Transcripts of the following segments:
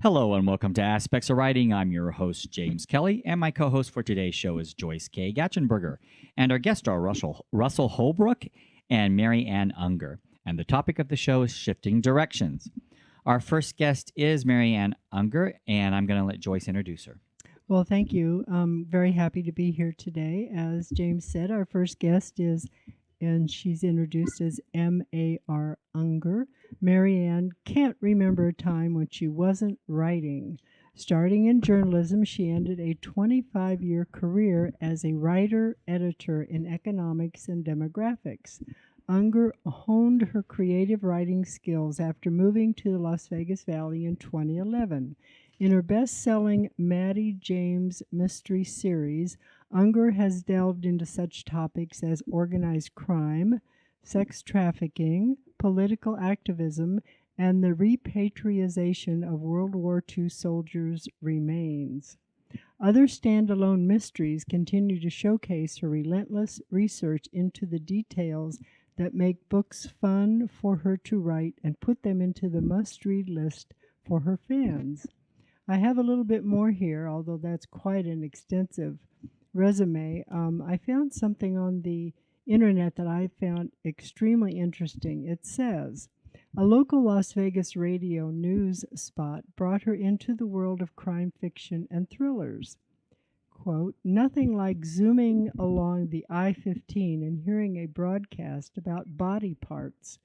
Hello and welcome to Aspects of Writing. I'm your host, James Kelly, and my co host for today's show is Joyce K. Gatchenberger. And our guests are Russell Holbrook and Mary Ann Unger. And the topic of the show is shifting directions. Our first guest is Mary Ann Unger, and I'm going to let Joyce introduce her. Well, thank you. I'm very happy to be here today. As James said, our first guest is, and she's introduced as M.A.R. Unger. Mary Ann can't remember a time when she wasn't writing. Starting in journalism, she ended a 25-year career as a writer-editor in economics and demographics. Unger honed her creative writing skills after moving to the Las Vegas Valley in 2011. In her best-selling Maddie James mystery series, Unger has delved into such topics as organized crime, sex trafficking, political activism, and the repatriation of World War II soldiers' remains. Other standalone mysteries continue to showcase her relentless research into the details that make books fun for her to write and put them into the must-read list for her fans. I have a little bit more here, although that's quite an extensive resume. I found something on the internet that I found extremely interesting. It says, a local Las Vegas radio news spot brought her into the world of crime fiction and thrillers. Quote, nothing like zooming along the I-15 and hearing a broadcast about body parts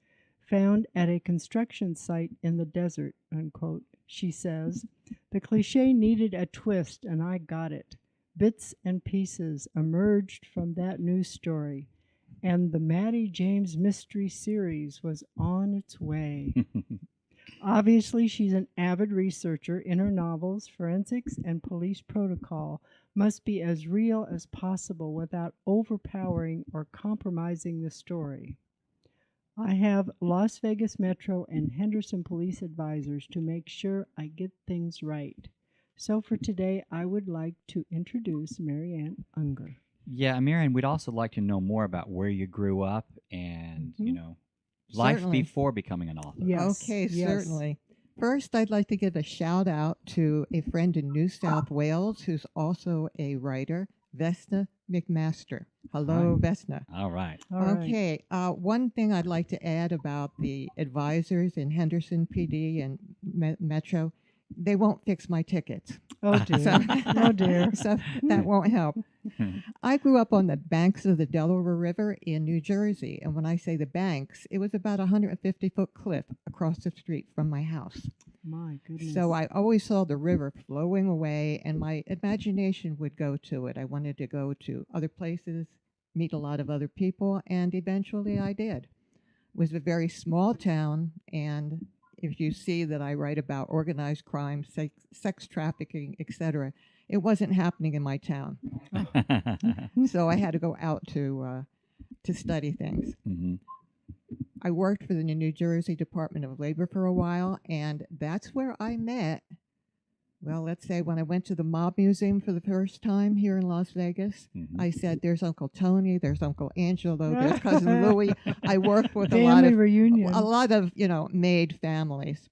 found at a construction site in the desert, unquote. She says, the cliche needed a twist, and I got it. Bits and pieces emerged from that news story, and the Maddie James mystery series was on its way. Obviously, she's an avid researcher. In her novels, forensics and police protocol must be as real as possible without overpowering or compromising the story. I have Las Vegas Metro and Henderson police advisors to make sure I get things right. So for today, I would like to introduce Mary Ann Unger. Yeah, Mary Ann, we'd also like to know more about where you grew up and, life Certainly. before becoming an author. Yes. Okay, yes. certainly. First, I'd like to give a shout out to a friend in New South Wales who's also a writer, Vesna McMaster. Hello, Vesna. All right. All right. Okay, one thing I'd like to add about the advisors in Henderson PD and Metro, they won't fix my tickets. Oh, dear. So, Oh, dear. So that won't help. I grew up on the banks of the Delaware River in New Jersey, and when I say the banks, it was about a 150-foot cliff across the street from my house. My goodness. So I always saw the river flowing away, and my imagination would go to it. I wanted to go to other places, meet a lot of other people, and eventually I did. It was a very small town, and if you see that I write about organized crime, sex trafficking, etc., it wasn't happening in my town. So I had to go out to study things. Mm-hmm. I worked for the New Jersey Department of Labor for a while, and that's where I met, well, let's say when I went to the Mob Museum for the first time here in Las Vegas, Mm-hmm. I said, there's Uncle Tony, there's Uncle Angelo, there's Cousin Louie. I worked with Family reunion. a lot of, maid families.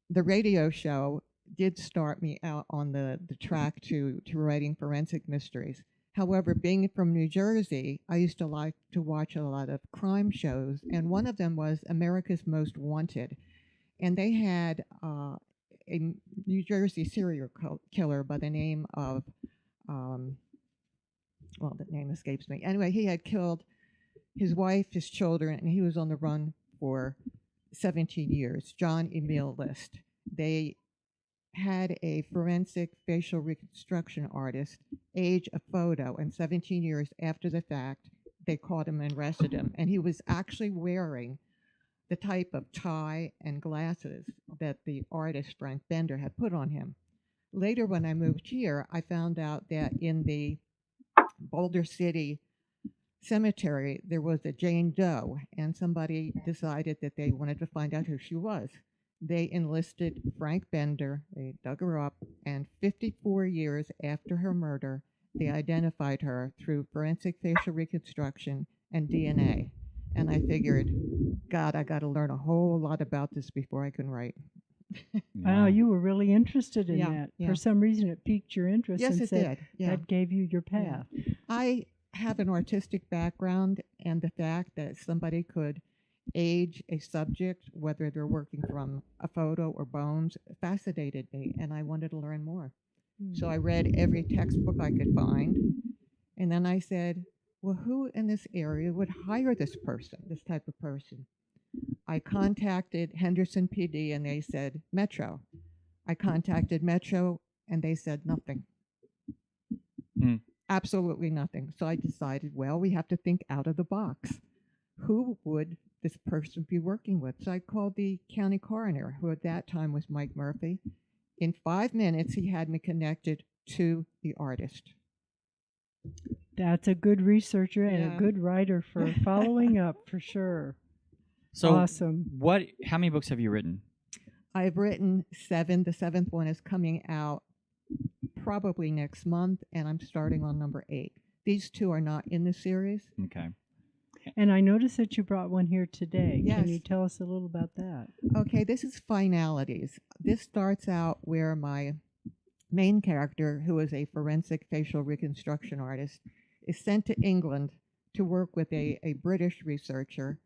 The radio show did start me out on the track to writing forensic mysteries. However, being from New Jersey, I used to like to watch a lot of crime shows, and one of them was America's Most Wanted. And they had a New Jersey serial killer by the name of, the name escapes me. Anyway, he had killed his wife, his children, and he was on the run for 17 years, John Emil List. They had a forensic facial reconstruction artist age a photo, and 17 years after the fact, they caught him and arrested him. And he was actually wearing the type of tie and glasses that the artist Frank Bender had put on him. Later, when I moved here, I found out that in the Boulder City Cemetery, there was a Jane Doe, and somebody decided that they wanted to find out who she was. They enlisted Frank Bender, they dug her up, and 54 years after her murder, they identified her through forensic facial reconstruction and DNA. And I figured, God, I got to learn a whole lot about this before I can write. Wow, you were really interested in Yeah, that. yeah. For some reason, it piqued your interest Yes, and it said did. Yeah. that gave you your Yeah. path. I have an artistic background, and the fact that somebody could age a subject, whether they're working from a photo or bones, fascinated me, and I wanted to learn more. So I read every textbook I could find, and then I said, well, who in this area would hire this person, this type of person? I contacted Henderson PD, and they said Metro. I contacted Metro, and they said nothing. Hmm. Absolutely nothing. So I decided, well, we have to think out of the box. Who would this person be working with? So I called the county coroner, who at that time was Mike Murphy. In 5 minutes, he had me connected to the artist. That's a good researcher and Yeah. a good writer for following up, for sure. So, Awesome. How many books have you written? I've written 7. The 7th one is coming out probably next month, and I'm starting on number 8. These 2 are not in the series. Okay. And I noticed that you brought one here today. Can Yes. you tell us a little about that? Okay, this is finalities. This starts out where my main character, who is a forensic facial reconstruction artist, is sent to England to work with a British researcher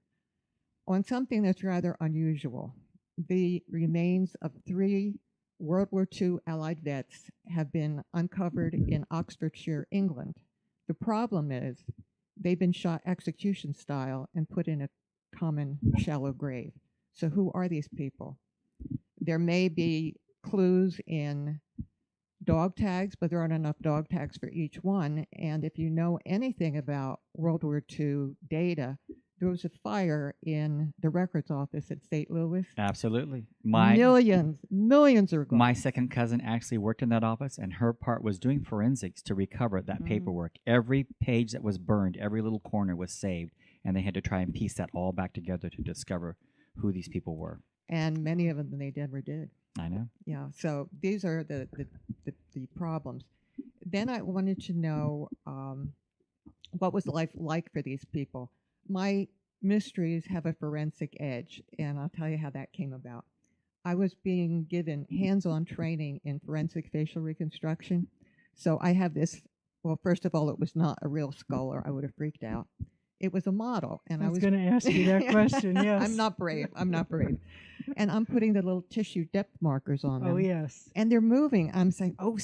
on something that's rather unusual. The remains of 3 World War II Allied vets have been uncovered in Oxfordshire, England. The problem is they've been shot execution style and put in a common shallow grave. So who are these people? There may be clues in dog tags, but there aren't enough dog tags for each one. And if you know anything about World War II data, there was a fire in the records office at St. Louis. Absolutely. Millions are gone. My second cousin actually worked in that office, and her part was doing forensics to recover that paperwork. Every page that was burned, every little corner was saved, and they had to try and piece that all back together to discover who these people were. And many of them they never did. I know. Yeah, so these are the problems. Then I wanted to know what was life like for these people. My mysteries have a forensic edge, and I'll tell you how that came about. I was being given hands-on training in forensic facial reconstruction. So I have this, well, first of all, it was not a real skull, or I would have freaked out. It was a model. And I was going to ask you that question, yes. I'm not brave. And I'm putting the little tissue depth markers on them. Oh, yes. And they're moving. I'm saying, oh,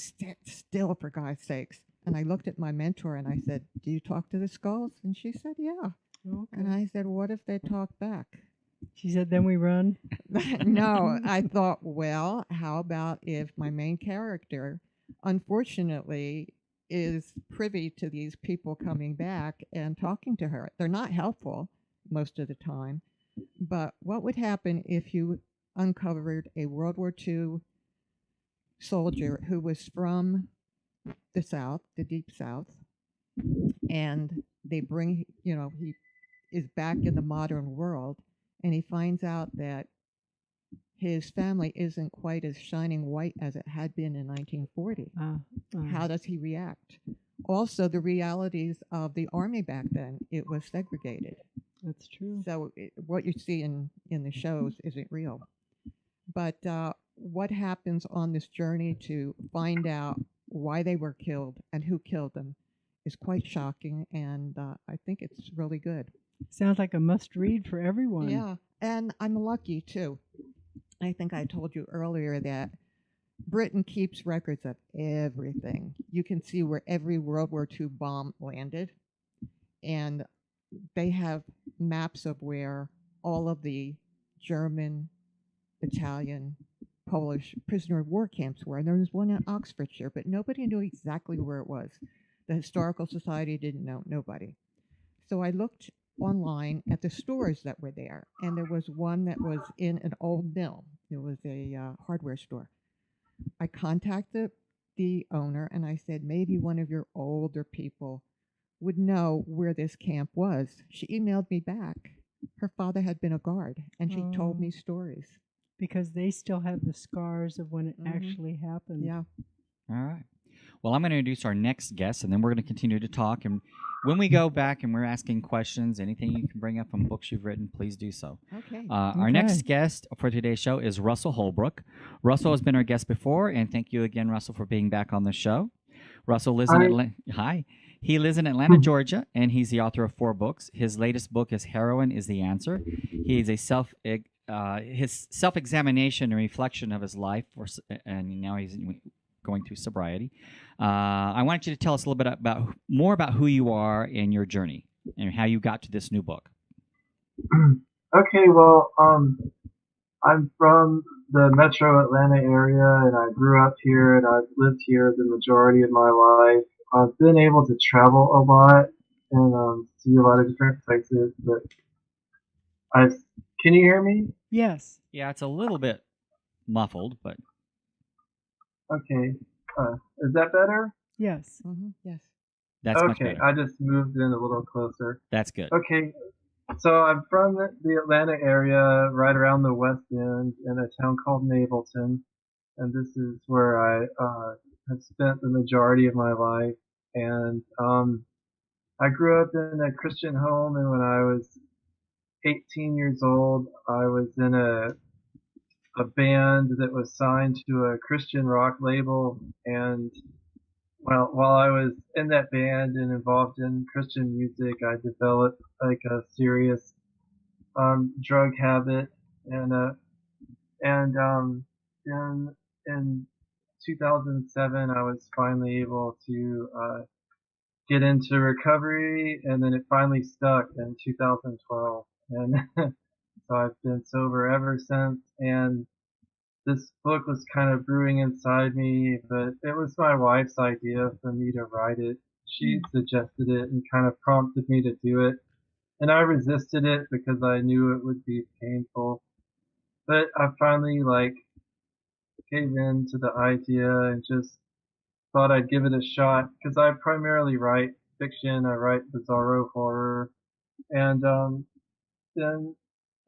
still, for God's sakes. And I looked at my mentor and I said, do you talk to the skulls? And she said, yeah. Okay. And I said, what if they talk back? She said, then we run? No, I thought, well, how about if my main character, unfortunately, is privy to these people coming back and talking to her? They're not helpful most of the time. But what would happen if you uncovered a World War II soldier who was from the South, the Deep South, and they bring, he is back in the modern world, and he finds out that his family isn't quite as shining white as it had been in 1940. How does he react? Also, the realities of the Army back then, it was segregated. That's true. So what you see in the shows isn't real. But what happens on this journey to find out why they were killed and who killed them is quite shocking, and I think it's really good. Sounds like a must-read for everyone. Yeah, and I'm lucky, too. I think I told you earlier that Britain keeps records of everything. You can see where every World War II bomb landed, and they have maps of where all of the German, Italian, Polish prisoner of war camps were. And there was one in Oxfordshire, but nobody knew exactly where it was. The Historical Society didn't know, nobody. So I looked online at the stores that were there, and there was one that was in an old mill. It was a hardware store. I contacted the owner, and I said, maybe one of your older people would know where this camp was. She emailed me back. Her father had been a guard, and she told me stories. Because they still have the scars of when it actually happened. Yeah. All right. Well, I'm going to introduce our next guest, and then we're going to continue to talk. And when we go back and we're asking questions, anything you can bring up from books you've written, please do so. Okay. Our next guest for today's show is Russell Holbrook. Russell has been our guest before, and thank you again, Russell, for being back on the show. Russell lives in Atlanta. Hi. He lives in Atlanta, Georgia, and he's the author of 4 books. His latest book is Heroin is the Answer. He is his self-examination and reflection of his life, and now he's going through sobriety. I want you to tell us a little bit more about who you are and your journey and how you got to this new book. Okay, well, I'm from the metro Atlanta area, and I grew up here, and I've lived here the majority of my life. I've been able to travel a lot and see a lot of different places, but can you hear me? Yes. Yeah, it's a little bit muffled, but Okay. Is that better? Yes. Yes. That's much Okay, better. I just moved in a little closer. That's good. Okay, so I'm from the Atlanta area, right around the West End, in a town called Mableton, and this is where I have spent the majority of my life. And I grew up in a Christian home, and when I was 18 years old, I was in a band that was signed to a Christian rock label. And well, while I was in that band and involved in Christian music, I developed like a serious drug habit, and in 2007 I was finally able to get into recovery, and then it finally stuck in 2012, and so I've been sober ever since. And this book was kind of brewing inside me, but it was my wife's idea for me to write it. She suggested it and kind of prompted me to do it, and I resisted it because I knew it would be painful. But I finally gave in to the idea and just thought I'd give it a shot, because I primarily write fiction. I write bizarro horror, and then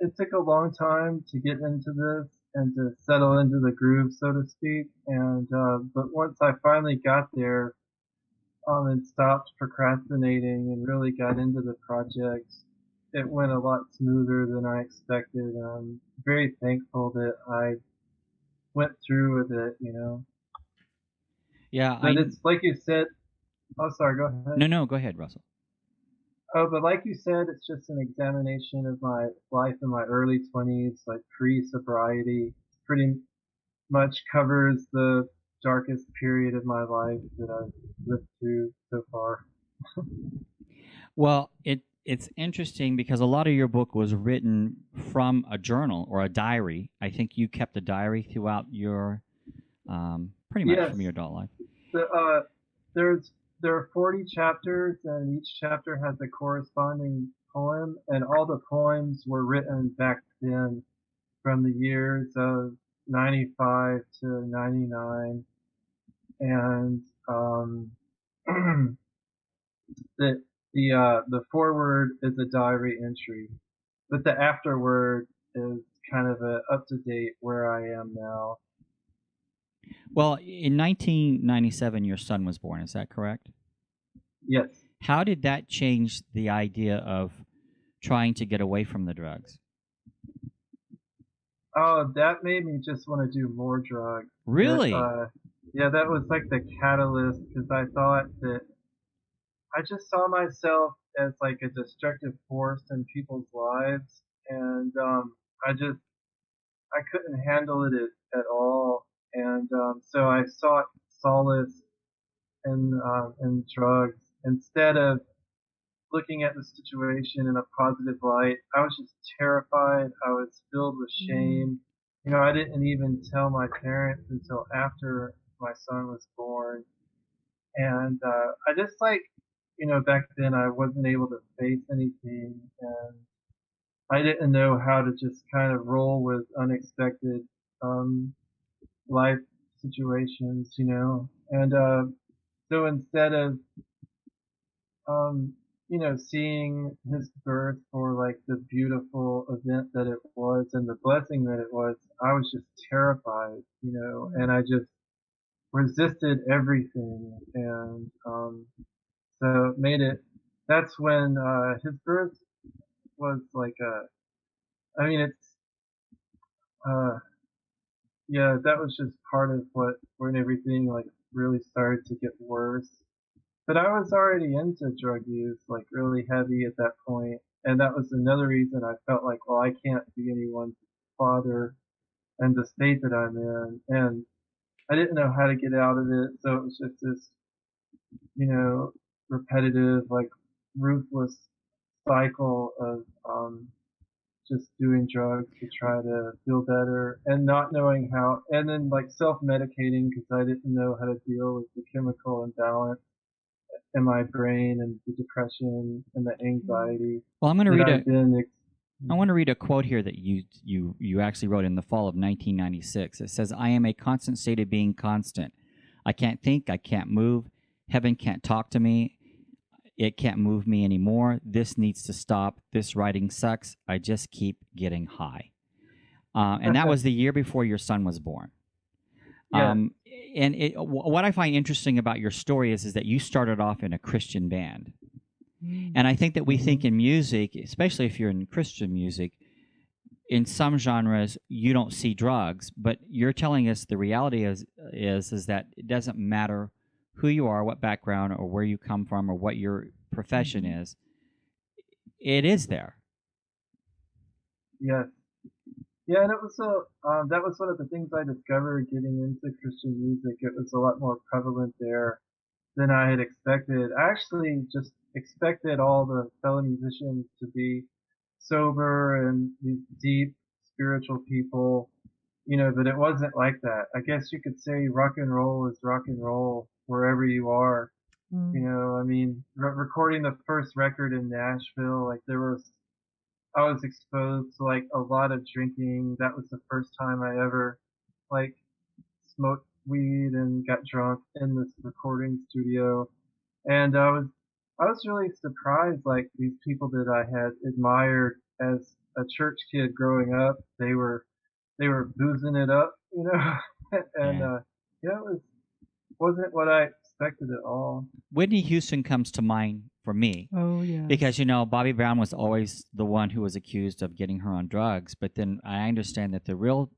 it took a long time to get into this and to settle into the groove, so to speak. And but once I finally got there, and stopped procrastinating and really got into the project, it went a lot smoother than I expected. And I'm very thankful that I went through with it. Yeah, But it's like you said. Oh, sorry. Go ahead. No, go ahead, Russell. Oh, but like you said, it's just an examination of my life in my early 20s, like pre-sobriety. Pretty much covers the darkest period of my life that I've lived through so far. Well, it's interesting because a lot of your book was written from a journal or a diary. I think you kept a diary throughout your pretty much Yes. from your adult life. There are 40 chapters, and each chapter has a corresponding poem, and all the poems were written back then from the years of 95 to 99. And the foreword is a diary entry, but the afterword is kind of a up to date where I am now. Well, in 1997, your son was born. Is that correct? Yes. How did that change the idea of trying to get away from the drugs? Oh, that made me just want to do more drugs. Really? Yeah, that was like the catalyst, because I thought that I just saw myself as like a destructive force in people's lives, and I couldn't handle it at all. And so I sought solace in drugs instead of looking at the situation in a positive light. I was just terrified. I was filled with shame. I didn't even tell my parents until after my son was born. And I just back then I wasn't able to face anything, and I didn't know how to just kind of roll with unexpected um, life situations. And so instead of seeing his birth for like the beautiful event that it was and the blessing that it was, I was just terrified. And I just resisted everything, and so it made it. That's when his birth was like a. I mean, it's uh, yeah, that was just part of what when everything like really started to get worse. But I was already into drug use, like really heavy at that point, and that was another reason I felt like, well, I can't be anyone's father in the state that I'm in, and I didn't know how to get out of it, so it was just this, you know, repetitive, like ruthless cycle of just doing drugs to try to feel better and not knowing how, and then like self-medicating because I didn't know how to deal with the chemical imbalance in my brain and the depression and the anxiety Well, I'm going to that read I've been. I want to read a quote here that you actually wrote in the fall of 1996. It says, "I am a constant state of being constant. I can't think, I can't move. Heaven can't talk to me. It can't move me anymore. This needs to stop. This writing sucks. I just keep getting high." And that was the year before your son was born. Yeah. And what I find interesting about your story is that you started off in a Christian band. And I think that we think in music, especially if you're in Christian music, in some genres you don't see drugs, but you're telling us the reality is that it doesn't matter who you are, what background, or where you come from, or what your profession is. It is there. Yes. Yeah, and it was that was one of the things I discovered getting into Christian music. It was a lot more prevalent there than I had expected. I actually just expected all the fellow musicians to be sober and these deep spiritual people, but it wasn't like that. I guess you could say rock and roll is rock and roll wherever you are. I mean, recording the first record in Nashville, like I was exposed to like a lot of drinking. That was the first time I ever like smoked weed and got drunk in this recording studio. And I was really surprised, like these people that I had admired as a church kid growing up, they were boozing it up, and Yeah. yeah, wasn't what I expected at all. Whitney Houston comes to mind for me. Oh, yeah. Because, Bobby Brown was always the one who was accused of getting her on drugs. But then I understand that the real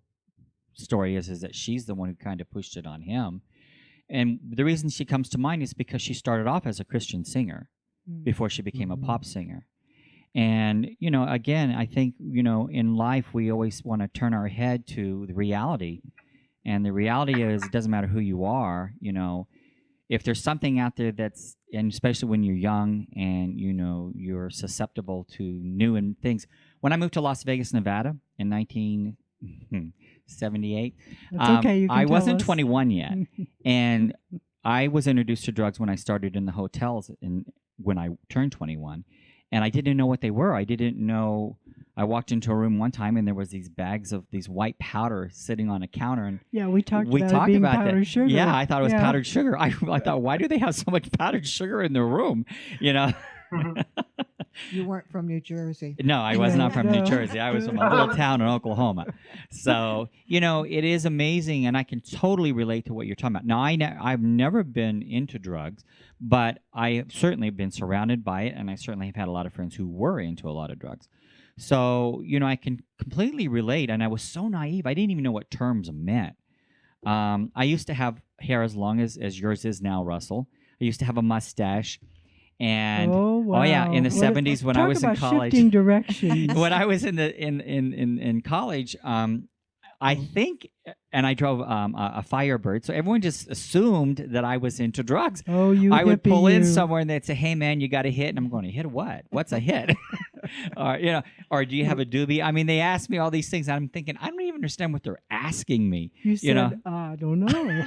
story is that she's the one who kind of pushed it on him. And the reason she comes to mind is because she started off as a Christian singer before she became a pop singer. And, again, I think, in life we always want to turn our head to the reality. And the reality is it doesn't matter who you are, if there's something out there that's, and especially when you're young and you're susceptible to new and things. When I moved to Las Vegas, Nevada in 1978, That's okay. You can I tell wasn't us. 21 yet, and I was introduced to drugs when I started in the hotels when I turned 21, and I didn't know what they were. I didn't know. I walked into a room one time and there was these bags of these white powder sitting on a counter, and yeah, we talked about it being powdered sugar. Yeah, I thought it was powdered sugar. I thought, why do they have so much powdered sugar in their room? You weren't from New Jersey. No, I was not from New Jersey. I was from a little town in Oklahoma. So, it is amazing, and I can totally relate to what you're talking about. Now, I've never been into drugs, but I have certainly been surrounded by it, and I certainly have had a lot of friends who were into a lot of drugs. So, I can completely relate, and I was so naive. I didn't even know what terms meant. I used to have hair as long as yours is now, Russell. I used to have a mustache. And wow. Yeah, in the 70s when I was in college. Shifting directions. When I was in college, I think, and I drove a Firebird, so everyone just assumed that I was into drugs. Oh, you I would pull in you. somewhere and they'd say, "Hey, man, you got a hit," and I'm going, "A hit what? What's a hit?" or do you have a doobie? I mean, they ask me all these things, and I'm thinking, I don't even understand what they're asking me. You said, I don't know.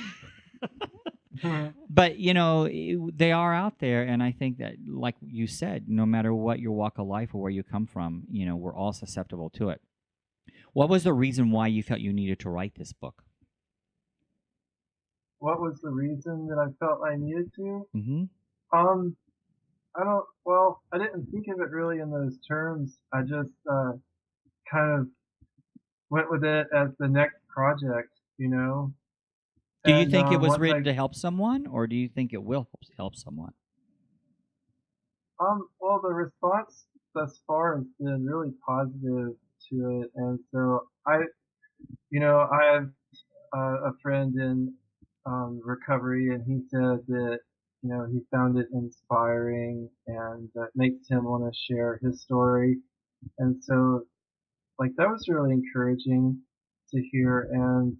But they are out there, and I think that, like you said, no matter what your walk of life or where you come from, we're all susceptible to it. What was the reason why you felt you needed to write this book? What was the reason that I felt I needed to? Mm-hmm. I didn't think of it really in those terms. I just kind of went with it as the next project, Do you And think it was once written to help someone, or do you think it will help someone? well, the response thus far has been really positive to it, and so I have a friend in recovery, and he said that he found it inspiring and that makes him want to share his story, and so like that was really encouraging to hear, and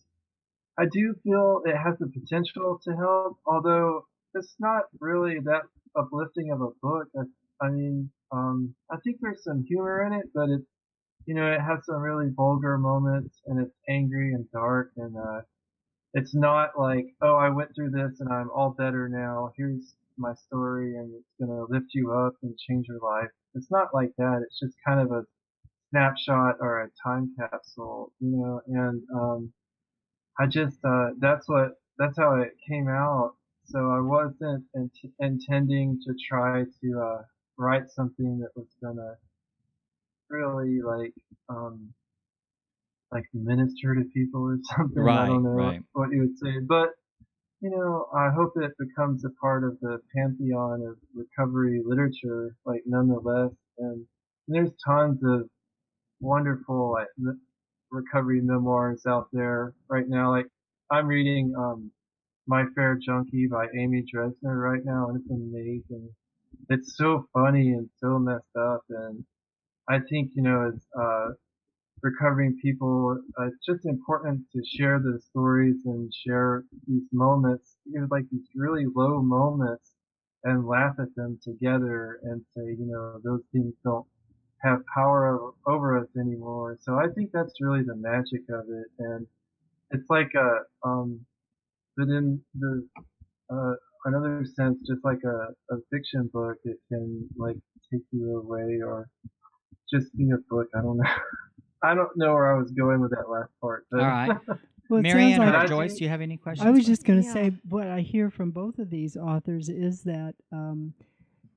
I do feel it has the potential to help, although it's not really that uplifting of a book. I mean, I think there's some humor in it, but it has some really vulgar moments, and it's angry and dark, and it's not like, oh, I went through this and I'm all better now. Here's my story, and it's gonna lift you up and change your life. It's not like that. It's just kind of a snapshot or a time capsule, and I just that's how it came out. So I wasn't intending to try to write something that was gonna really like minister to people or something. I Right, don't know right. what you would say, but I hope it becomes a part of the pantheon of recovery literature, like nonetheless. And there's tons of wonderful like recovery memoirs out there right now. Like I'm reading My Fair Junkie by Amy Dresner right now, and it's amazing. It's so funny and so messed up, and I think as recovering people, it's just important to share the stories and share these moments, like these really low moments, and laugh at them together and say, those things don't have power over us anymore. So I think that's really the magic of it, and it's like but in the uh, another sense, just like a fiction book, it can like take you away or just be a book. I don't know. I don't know where I was going with that last part, All but right. Well, it sounds Marianne or but like I Joyce, think do you have any I questions? was just going to Yeah. say what I hear from both of these authors is that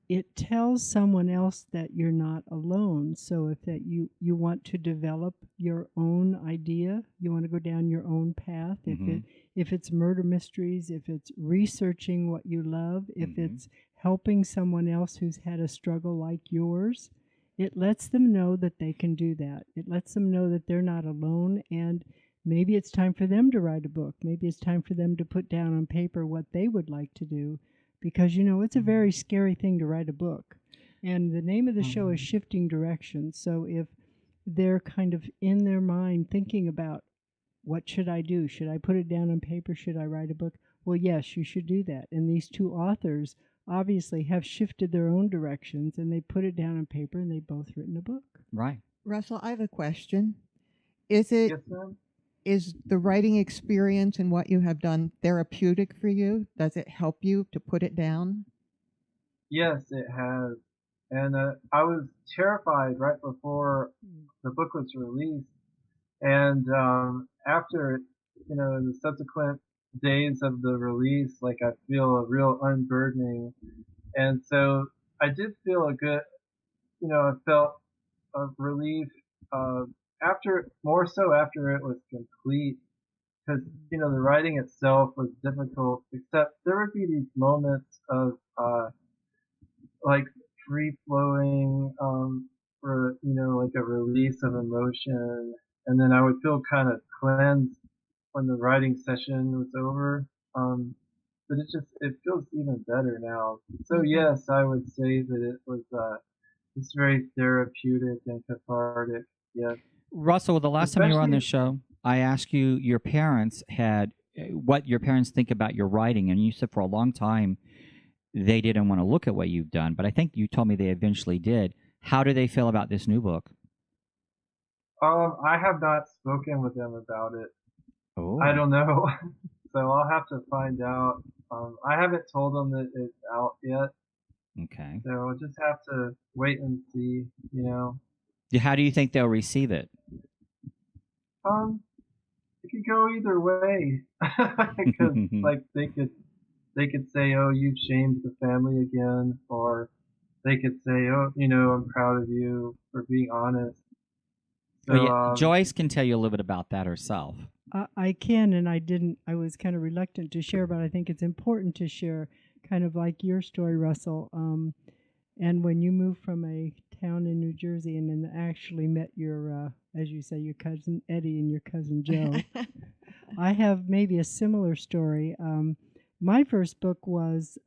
it tells someone else that you're not alone. So if that you want to develop your own idea, you want to go down your own path. Mhm. If it's murder mysteries, if it's researching what you love, if Mhm. it's helping someone else who's had a struggle like yours, it lets them know that they can do that. It lets them know that they're not alone, and maybe it's time for them to write a book. Maybe it's time for them to put down on paper what they would like to do, because it's a very scary thing to write a book. And the name of the show is Mhm. Shifting Directions. So if they're kind of in their mind thinking about, what should I do? Should I put it down on paper? Should I write a book? Well, yes, you should do that. And these two authors obviously have shifted their own directions, and they put it down on paper, and they've both written a book. Right. Russell, I have a question. Is it Yes, ma'am. is the writing experience and what you have done therapeutic for you? Does it help you to put it down? Yes, it has. And I was terrified right before the book was released, and after, in the subsequent days of the release, like I feel a real unburdening, and so I did feel a good, I felt a relief uh, more so after it was complete, because the writing itself was difficult. Except there would be these moments of like free flowing, like a release of emotion, and then I would feel kind of cleansed when the writing session was over. Um, but it feels even better now. So Mhm. yes, I would say that it was it's very therapeutic and cathartic. Yes, Russell, the last time you were on especially this show, I asked you your parents had what your parents think about your writing, and you said for a long time they didn't want to look at what you've done, but I think you told me they eventually did. How do they feel about this new book? I have not spoken with them about it. I Oh, don't know, so I'll have to find out. I haven't told them that it's out yet, okay. so I'll just have to wait and see. How do you think they'll receive it? Um, it could go either way, because like they could say, "Oh, you've shamed the family again," or they could say, "Oh, I'm proud of you for being honest." Oh So, yeah, Joyce can tell you a little bit about that herself. I can, and I didn't. I was kind of reluctant to share, but I think it's important to share, kind of like your story, Russell. And when you moved from a town in New Jersey and then actually met your, as you say, your cousin Eddie and your cousin Joe, I have maybe a similar story. My first book was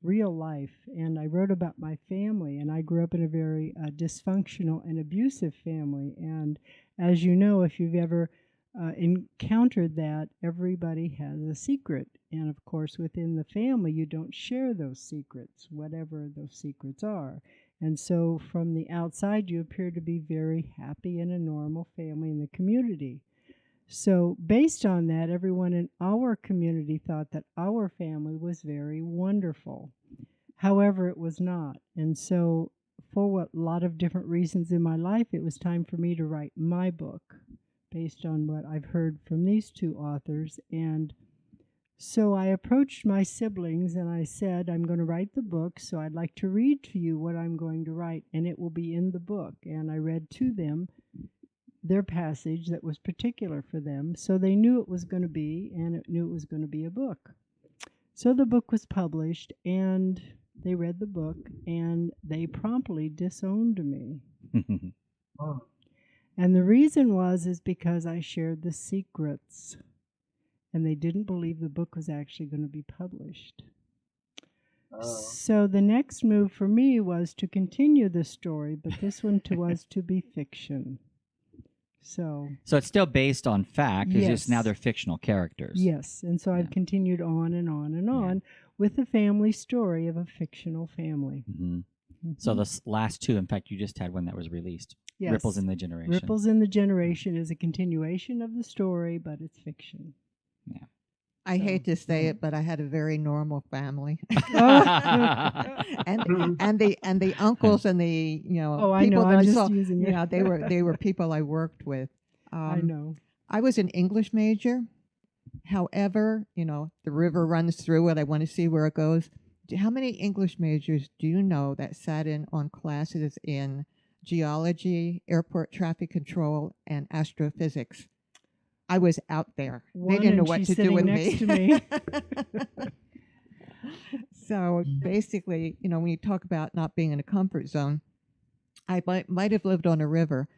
real life, and I wrote about my family. And I grew up in a very dysfunctional and abusive family. And as you know, if you've ever encountered that, everybody has a secret. And of course, within the family, you don't share those secrets, whatever those secrets are. And so from the outside, you appear to be very happy in a normal family in the community. So based on that, everyone in our community thought that our family was very wonderful. However, it was not. And so for a lot of different reasons in my life, it was time for me to write my book based on what I've heard from these two authors. And so I approached my siblings and I said, I'm going to write the book, so I'd like to read to you what I'm going to write, and it will be in the book. And I read to them their passage that was particular for them, so they knew it was going to be, and it knew it was going to be a book. So the book was published, and they read the book, and they promptly disowned me. Oh. And the reason is because I shared the secrets, and they didn't believe the book was actually going to be published. Oh. So the next move for me was to continue the story, but this one was to be fiction. So it's still based on fact. It's just now Yes. they're fictional characters. yes, and so I've Yeah. continued on and on and Yeah. on with the family story of a fictional family. Hmm. So the last two, in fact, you just had one that was released. Yes. Ripples in the Generation. Ripples in the Generation is a continuation of the story, but it's fiction. I So- hate to say it, but I had a very normal family. Oh. and the uncles and the Oh, I people know. I'm just themselves, using it. they were people I worked with. I know. I was an English major. However, the river runs through it. I want to see where it goes. How many English majors do you know that sat in on classes in geology, airport traffic control, and astrophysics? I was out there. One, They didn't know and what she's to do sitting with next to me. So basically, when you talk about not being in a comfort zone, I might have lived on a river,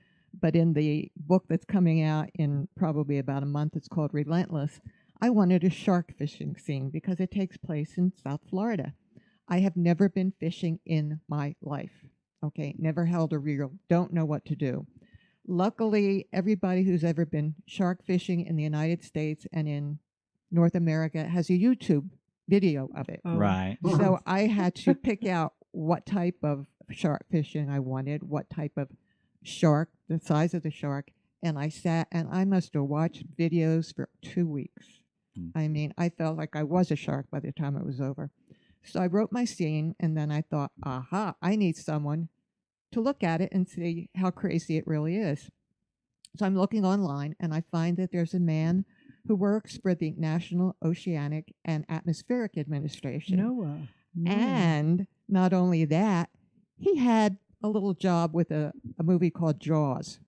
but in the book that's coming out in probably about a month, it's called Relentless. I wanted a shark fishing scene because it takes place in South Florida. I have never been fishing in my life. Okay, never held a reel, don't know what to do. Luckily, everybody who's ever been shark fishing in the United States and in North America has a YouTube video of it. Oh. Right. So I had to pick out what type of shark fishing I wanted, what type of shark, the size of the shark, and I sat and I must have watched videos for 2 weeks. I mean, I felt like I was a shark by the time it was over. So I wrote my scene, and then I thought, aha, I need someone to look at it and see how crazy it really is. So I'm looking online, and I find that there's a man who works for the National Oceanic and Atmospheric Administration. Noah. And not only that, he had a little job with a movie called Jaws.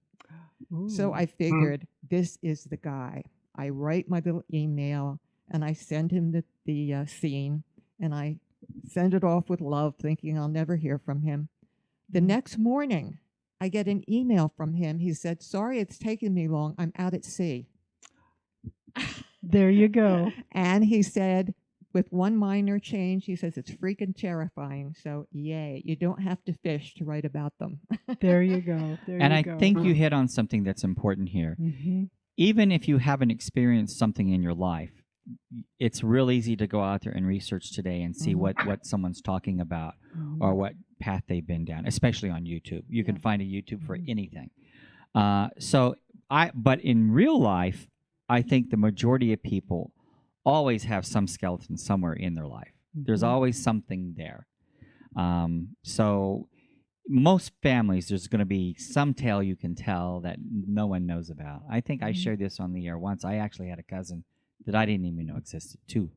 So I figured, this is the guy. I write my little email, and I send him the scene, and I send it off with love, thinking I'll never hear from him. The next morning, I get an email from him. He said, sorry it's taken me long. I'm out at sea. There you go. And he said, with one minor change, he says, it's freaking terrifying. So, yay, you don't have to fish to write about them. There you go. There And you I go. think you hit on something that's important here. Mhm. Even if you haven't experienced something in your life, it's real easy to go out there and research today and see what someone's talking about or what path they've been down, especially on YouTube. You can find a YouTube for anything. But in real life, I think the majority of people always have some skeleton somewhere in their life. There's always something there. So most families, there's going to be some tale you can tell that no one knows about. I think I shared this on the air once. I actually had a cousin that I didn't even know existed too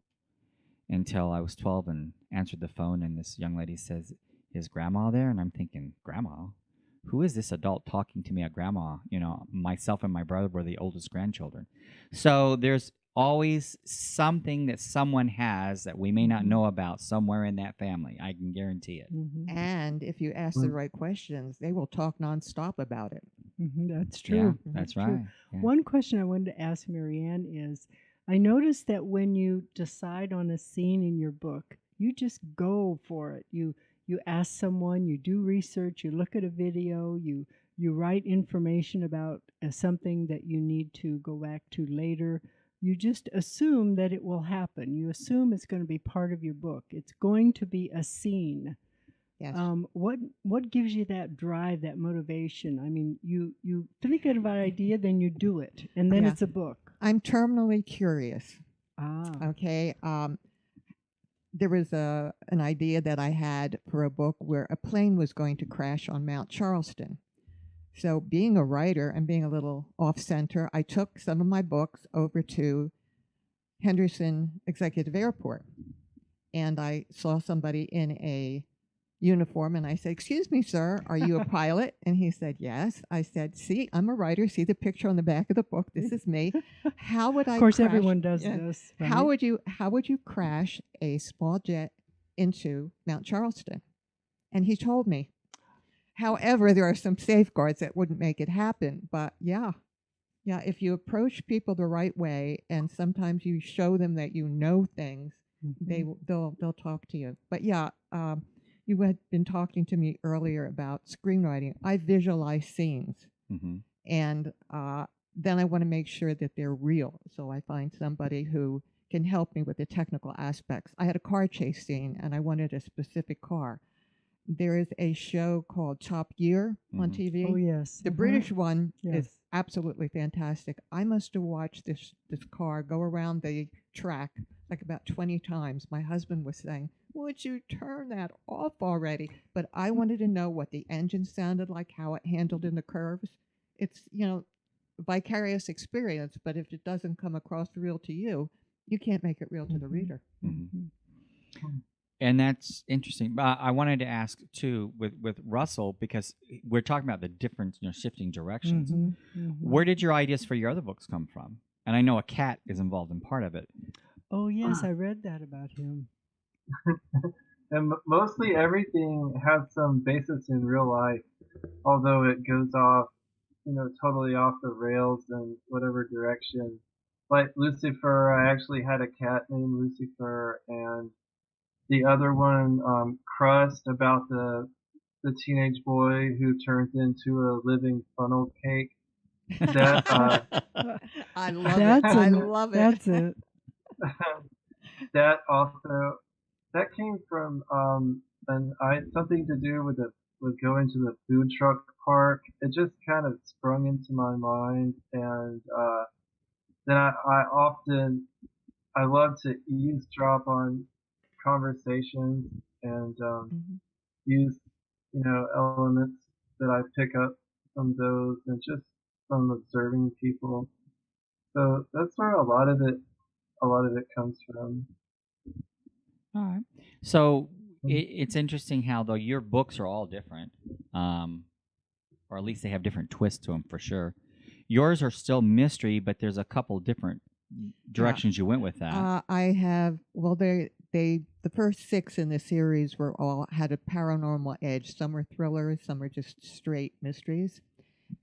until I was 12 and answered the phone, and this young lady says, is grandma there? And I'm thinking, grandma? who is this adult talking to me at grandma? Myself and my brother were the oldest grandchildren. So there's always something that someone has that we may not know about somewhere in that family. I can guarantee it. And if you ask the right questions, they will talk nonstop about it. That's Yeah, true. that's true. right. Yeah. One question I wanted to ask Marianne is, I noticed that when you decide on a scene in your book, you just go for it. You ask someone, you do research, you look at a video, you write information about something that you need to go back to later. You just assume that it will happen. You assume it's going to be part of your book. It's going to be a scene. Yes. What gives you that drive, that motivation? I mean, you think of an idea, then you do it, and then it's a book. I'm terminally curious. Ah. Okay. There was an idea that I had for a book where a plane was going to crash on Mount Charleston. So being a writer and being a little off-center, I took some of my books over to Henderson Executive Airport. And I saw somebody in a uniform, and I said, "Excuse me, sir, are you a pilot?" And he said, "Yes." I said, "See, I'm a writer. See the picture on the back of the book. This is me. How would I Of course, crash?" everyone does this. Right? How would you crash a small jet into Mount Charleston? And he told me. However, there are some safeguards that wouldn't make it happen. But yeah, if you approach people the right way, and sometimes you show them that you know things, they'll talk to you. But yeah, you had been talking to me earlier about screenwriting. I visualize scenes, and then I want to make sure that they're real. So I find somebody who can help me with the technical aspects. I had a car chase scene, and I wanted a specific car. There is a show called Top Gear on TV. Oh, yes. The British one Yes. is absolutely fantastic. I must have watched this car go around the track like about 20 times. My husband was saying, "Would you turn that off already?" But I wanted to know what the engine sounded like, how it handled in the curves. It's, vicarious experience, but if it doesn't come across real to you, you can't make it real to the reader. And that's interesting. I wanted to ask too with Russell, because we're talking about the different, shifting directions. Where did your ideas for your other books come from? And I know a cat is involved in part of it. Oh yes, I read that about him. And mostly everything has some basis in real life, although it goes off, totally off the rails in whatever direction. Like Lucifer, I actually had a cat named Lucifer, and the other one, Crust, about the teenage boy who turns into a living funnel cake. That I love it. I love it. That's it. That also came from something to do with going to the food truck park. It just kind of sprung into my mind, and then I love to eavesdrop on conversations and use elements that I pick up from those and just from observing people. So that's where a lot of it comes from. All right. So it's interesting how, though, your books are all different, or at least they have different twists to them for sure. Yours are still mystery, but there's a couple different directions you went with that. I have, the first 6 in the series were all had a paranormal edge. Some were thrillers, some were just straight mysteries.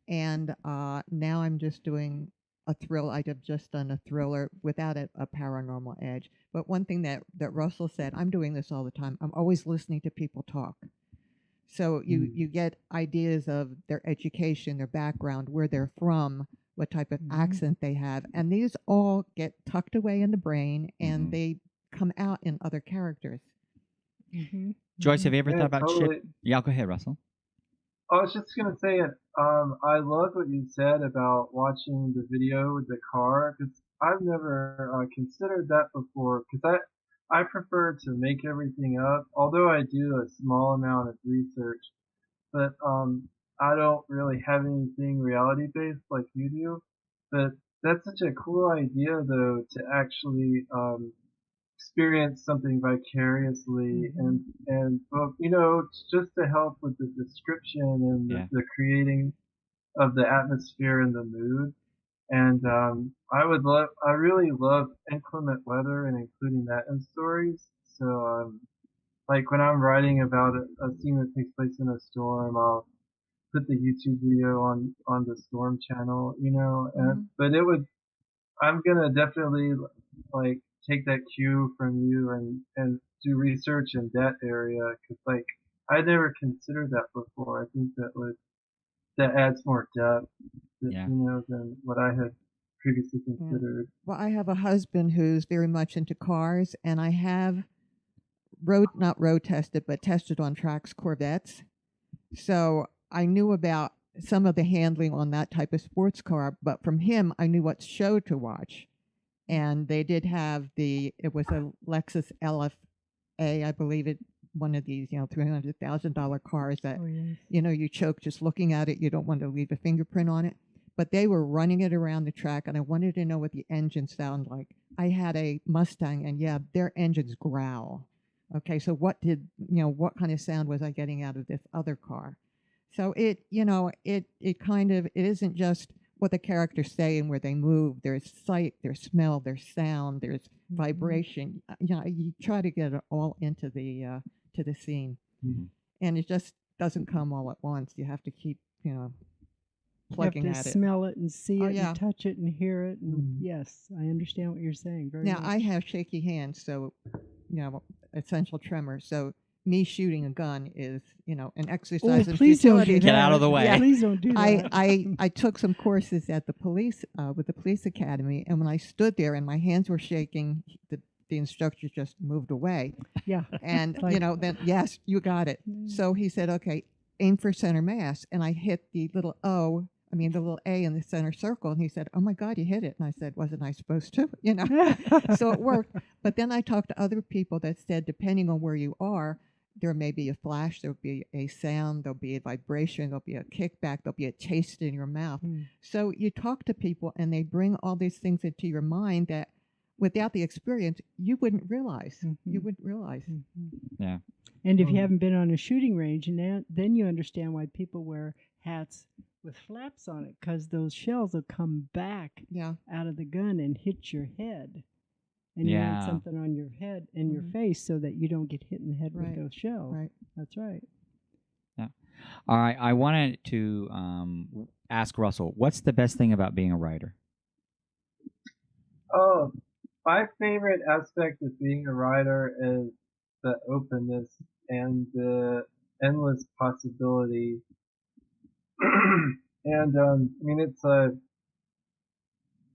And now I'm just doing a thrill. I've just done a thriller without a paranormal edge. But one thing that Russell said, I'm doing this all the time. I'm always listening to people talk. So you get ideas of their education, their background, where they're from, what type of accent they have. And these all get tucked away in the brain, and they come out in other characters. Joyce, have you ever thought about totally. Yeah, go ahead, Russell. I was just going to say it. I love what you said about watching the video with the car, because I've never considered that before, because I prefer to make everything up, although I do a small amount of research, but I don't really have anything reality based like you do. But that's such a cool idea, though, to actually experience something vicariously, and well, just to help with the description and Yeah. the creating of the atmosphere and the mood. And I really love inclement weather and including that in stories. So like when I'm writing about a scene that takes place in a storm, I'll put the YouTube video on the storm channel, and but I'm gonna definitely like take that cue from you and do research in that area because like I never considered that before. I think that adds more depth, Yeah. than what I had previously Yeah. considered. Well, I have a husband who's very much into cars, and I have not road tested, but tested on tracks Corvettes. So I knew about some of the handling on that type of sports car, but from him, I knew what show to watch. And they did have it was a Lexus LFA, I believe it, one of these, $300,000 cars that, Oh, yes. you choke just looking at it. You don't want to leave a fingerprint on it. But they were running it around the track, and I wanted to know what the engine sounded like. I had a Mustang, and yeah, their engines growl. Okay, so what kind of sound was I getting out of this other car? So it kind of, it isn't just what the characters say and where they move. There's sight, there's smell, there's sound, there's vibration. You try to get it all into the scene, and it just doesn't come all at once. You have to keep plugging you have at to it. smell it and see Oh, it yeah. and touch it and hear it. And yes, I understand what you're saying very Now much. I have shaky hands, so essential tremor. So me shooting a gun is an exercise in please don't futility. do that. Get out of the way. Yeah, please don't do that. I took some courses at the police with the police academy, and when I stood there and my hands were shaking, the instructor just moved away. Yeah. And Like- then yes, you got it. So he said, okay, aim for center mass, and I hit the little the little A in the center circle, and he said, "Oh my God, you hit it!" And I said, "Wasn't I supposed to?" So it worked. But then I talked to other people that said, depending on where you are, there may be a flash, there'll be a sound, there'll be a vibration, there'll be a kickback, there'll be a taste in your mouth. So you talk to people, and they bring all these things into your mind that, without the experience, you wouldn't realize. You wouldn't realize. Yeah. And if you haven't been on a shooting range, and then you understand why people wear hats with flaps on it, because those shells will come back out of the gun and hit your head. And you want something on your head and your face so that you don't get hit in the head with those shells. Right. That's right. Yeah. All right. I wanted to ask Russell, what's the best thing about being a writer? Oh, my favorite aspect of being a writer is the openness and the endless possibility. And it's a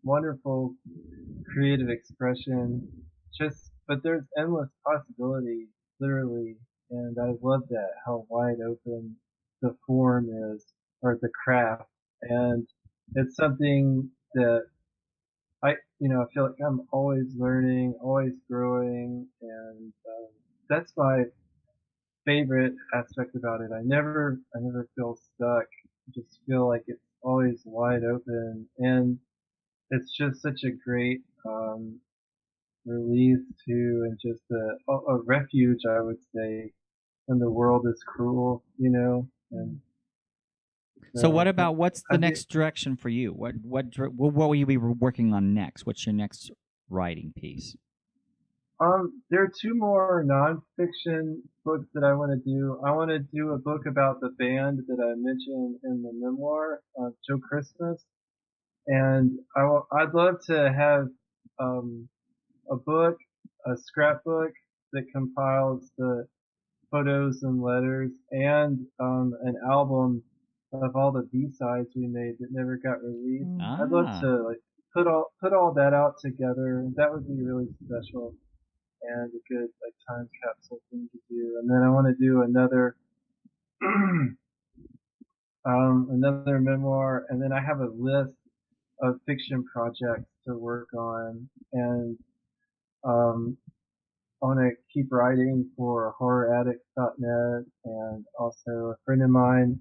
wonderful creative expression. But there's endless possibility, literally, and I love that how wide open the form is, or the craft, and it's something that I feel like I'm always learning, always growing, and that's my favorite aspect about it. I never feel stuck. I just feel like it's always wide open, and it's just such a great release too, and just a refuge, I would say, when the world is cruel, and So what's the I next direction for you? What will you be working on next? What's your next writing piece? There are two more nonfiction books that I want to do. I want to do a book about the band that I mentioned in the memoir, Joe Christmas, and I'd love to have a book, a scrapbook that compiles the photos and letters, and an album of all the B-sides we made that never got released. I'd love to like put all that out together. That would be really special and a good like time capsule thing to do. And then I want to do another another memoir, and then I have a list of fiction projects to work on, and um, I want to keep writing for horroraddicts.net, and also a friend of mine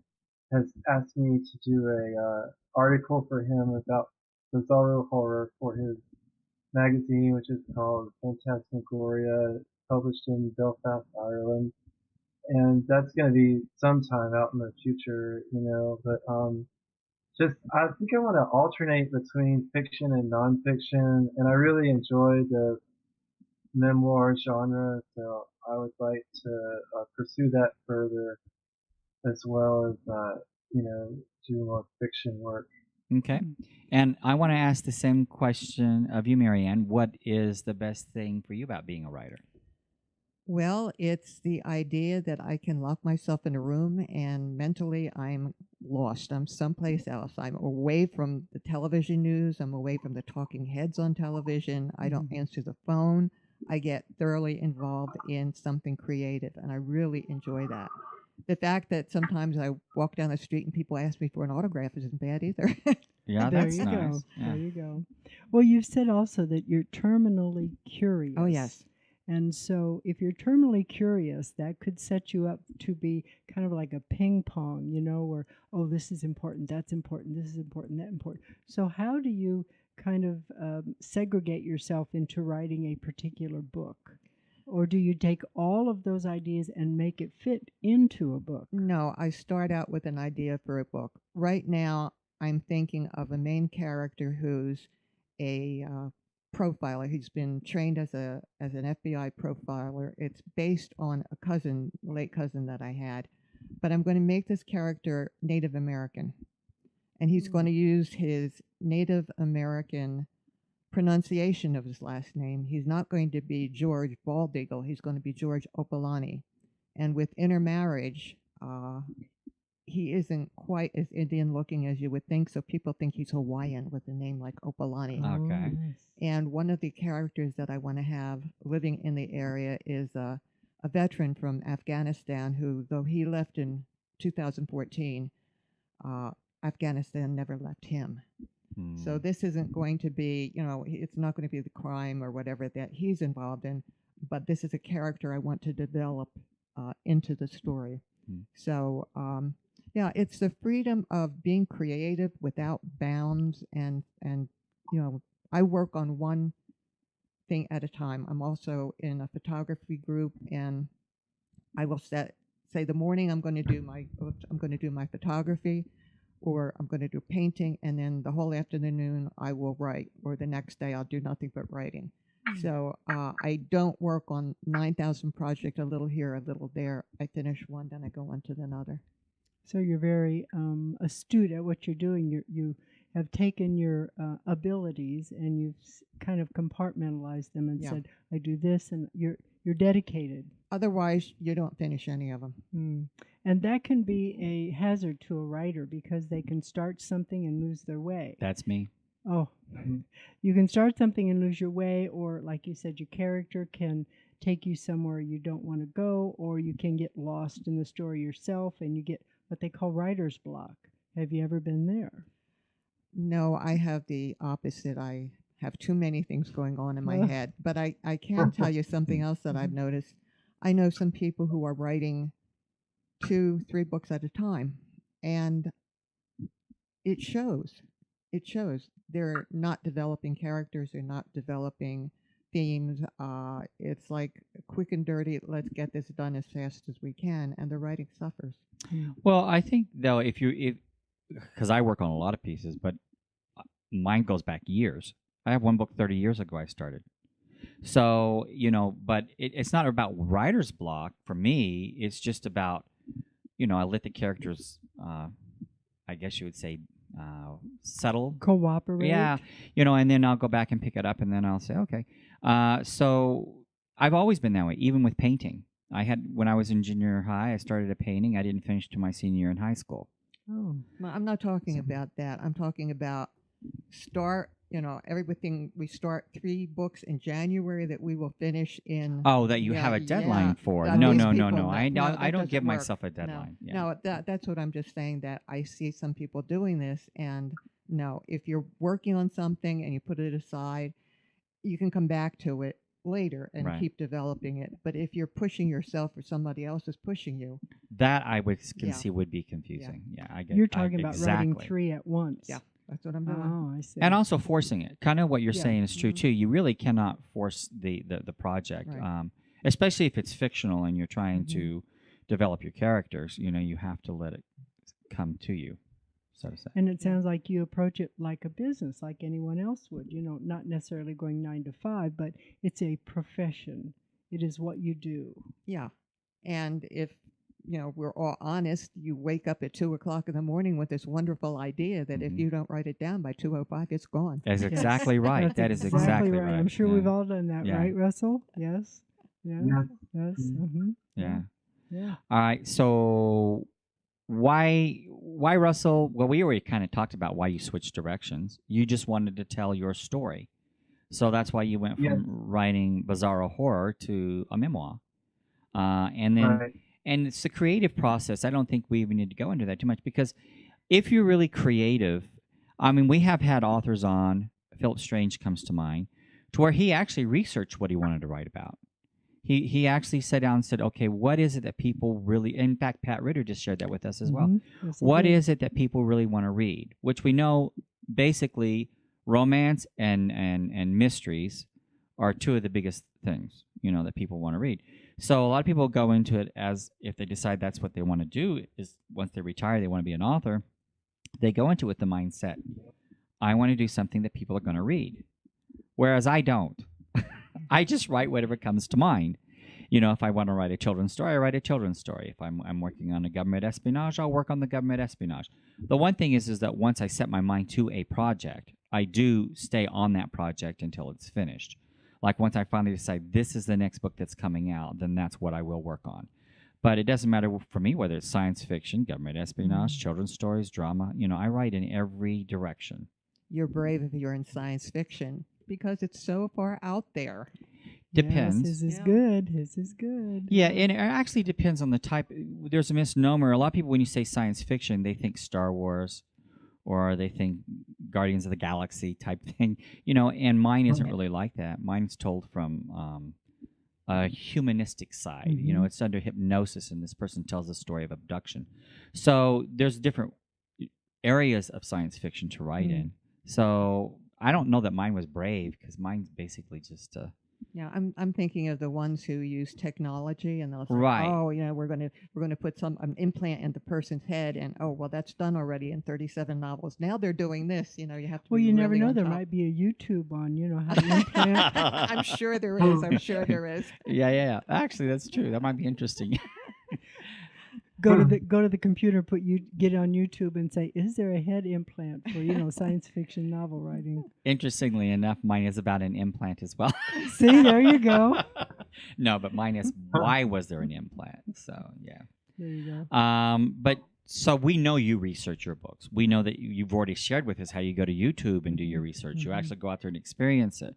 has asked me to do a article for him about bizarro horror for his magazine, which is called Phantasmagoria, published in Belfast, Ireland. And that's going to be sometime out in the future, but just I think I want to alternate between fiction and nonfiction, and I really enjoy the memoir genre, so I would like to pursue that further as well as do more fiction work. Okay. And I want to ask the same question of you, Marianne. What is the best thing for you about being a writer? Well, it's the idea that I can lock myself in a room and mentally I'm lost. I'm someplace else. I'm away from the television news. I'm away from the talking heads on television. I don't answer the phone. I get thoroughly involved in something creative, and I really enjoy that. The fact that sometimes I walk down the street and people ask me for an autograph isn't bad either. Yeah, There that's you nice. go. Yeah. There you go. Well, you've said also that you're terminally curious. Oh, yes. And so if you're terminally curious, that could set you up to be kind of like a ping pong, where, oh, this is important, that's important, this is important, that important. So how do you kind of segregate yourself into writing a particular book? Or do you take all of those ideas and make it fit into a book? No, I start out with an idea for a book. Right now, I'm thinking of a main character who's a profiler. He's been trained as an FBI profiler. It's based on a cousin, late cousin that I had, but I'm going to make this character Native American, and he's going to use his Native American pronunciation of his last name. He's not going to be George Bald Eagle. He's going to be George Opalani, and with intermarriage, he isn't quite as Indian looking as you would think, so people think he's Hawaiian with a name like Opalani. Okay. Nice. And one of the characters that I want to have living in the area is a veteran from Afghanistan who, though he left in 2014, Afghanistan never left him. So this isn't going to be, it's not going to be the crime or whatever that he's involved in, but this is a character I want to develop into the story. So, yeah, it's the freedom of being creative without bounds, and I work on one thing at a time. I'm also in a photography group, and I will say the morning I'm going to do my photography, or I'm going to do painting, and then the whole afternoon I will write, or the next day I'll do nothing but writing. So I don't work on 9,000 projects, a little here, a little there. I finish one, then I go on to another. So you're very astute at what you're doing. You have taken your abilities and you've kind of compartmentalized them and said, I do this, and you're dedicated. Otherwise, you don't finish any of them. And that can be a hazard to a writer because they can start something and lose their way. That's me. Oh, you can start something and lose your way, or like you said, your character can take you somewhere you don't want to go, or you can get lost in the story yourself and you get what they call writer's block. Have you ever been there? No, I have the opposite. I have too many things going on in my head. But I can tell you something else that I've noticed. I know some people who are writing 2-3 books at a time, and it shows. It shows. They're not developing characters. They're not developing themes. It's like quick and dirty. Let's get this done as fast as we can, and the writing suffers. Well, I think though, because I work on a lot of pieces, but mine goes back years. I have one book 30 years ago I started. So, but it's not about writer's block for me. It's just about, I let the characters, I guess you would say, settle. Cooperate. Yeah. And then I'll go back and pick it up and then I'll say, okay. So I've always been that way, even with painting. When I was in junior high, I started a painting. I didn't finish to my senior year in high school. Oh. Well, I'm not talking about that. I'm talking about everything. We start 3 books in January that we will finish in. Oh, that you have a deadline for. No. I don't give myself a deadline. No, that's what I'm just saying, that I see some people doing this, and no, if you're working on something and you put it aside, you can come back to it later and keep developing it. But if you're pushing yourself or somebody else is pushing you, that I can see would be confusing. Yeah, I get. You're talking about exactly. writing 3 at once. Yeah. That's what I'm doing. Oh, I see. And also forcing it. Kind of what you're Yeah. saying is true too. You really cannot force the project, Right. especially if it's fictional and you're trying Mhm. to develop your characters. You have to let it come to you, so to say. And it sounds like you approach it like a business, like anyone else would. Not necessarily going 9 to 5, but it's a profession. It is what you do. Yeah. And if, we're all honest, you wake up at 2 o'clock in the morning with this wonderful idea that if Mhm. you don't write it down by 2:05, it's gone. That's Yes. exactly right. That's That is exactly right. I'm sure Yeah. we've all done that, Yeah. right, Russell? Yes. Yes. Yes. Yes. Mhm. Mm-hmm. Yeah. Yeah. All right. So why Russell? Well, we already kind of talked about why you switched directions. You just wanted to tell your story. So that's why you went Yes. from writing bizarro horror to a memoir. And then Right. and it's the creative process. I don't think we even need to go into that too much because if you're really creative, I mean, we have had authors on. Philip Strange comes to mind, to where he actually researched what he wanted to write about. He actually sat down and said, okay, what is it that people really? In fact, Pat Ritter just shared that with us as well. Mhm. Yes, he What did. is it that people really want to read? Which we know, basically, romance and mysteries are two of the biggest things that people want to read. So a lot of people go into it as if they decide that's what they want to do. Is once they retire, they want to be an author. They go into it with the mindset, I want to do something that people are going to read. Whereas I don't. I just write whatever comes to mind. If I want to write a children's story, I write a children's story. If I'm working on a government espionage, I'll work on the government espionage. The one thing is that once I set my mind to a project, I do stay on that project until it's finished. Like once I finally decide this is the next book that's coming out, then that's what I will work on. But it doesn't matter for me whether it's science fiction, government espionage, children's stories, drama. I write in every direction. You're brave if you're in science fiction because it's so far out there. Depends. Yes, his is Yeah. good. His is good. Yeah, and it actually depends on the type. There's a misnomer. A lot of people, when you say science fiction, they think Star Wars or they think Guardians of the Galaxy type thing. And mine isn't really like that. Mine's told from a humanistic side. Mhm. It's under hypnosis, and this person tells the story of abduction. So there's different areas of science fiction to write in. So I don't know that mine was brave because mine's basically just Yeah, I'm thinking of the ones who use technology and they'll say, Right. oh, we're going to put an implant in the person's head, and oh, well, that's done already in 37 novels. Now they're doing this. You have to. Well, be you never really know. on There top. might be a YouTube on, how to implant. I'm sure there is. I'm sure there is. yeah. Actually, that's true. That might be interesting. Go to the computer, get on YouTube and say, is there a head implant for science fiction novel writing? Interestingly enough, mine is about an implant as well. See, there you go. No, but mine is why was there an implant? So yeah. There you go. But so we know you research your books. We know that you've already shared with us how you go to YouTube and do your research. You actually go out there and experience it.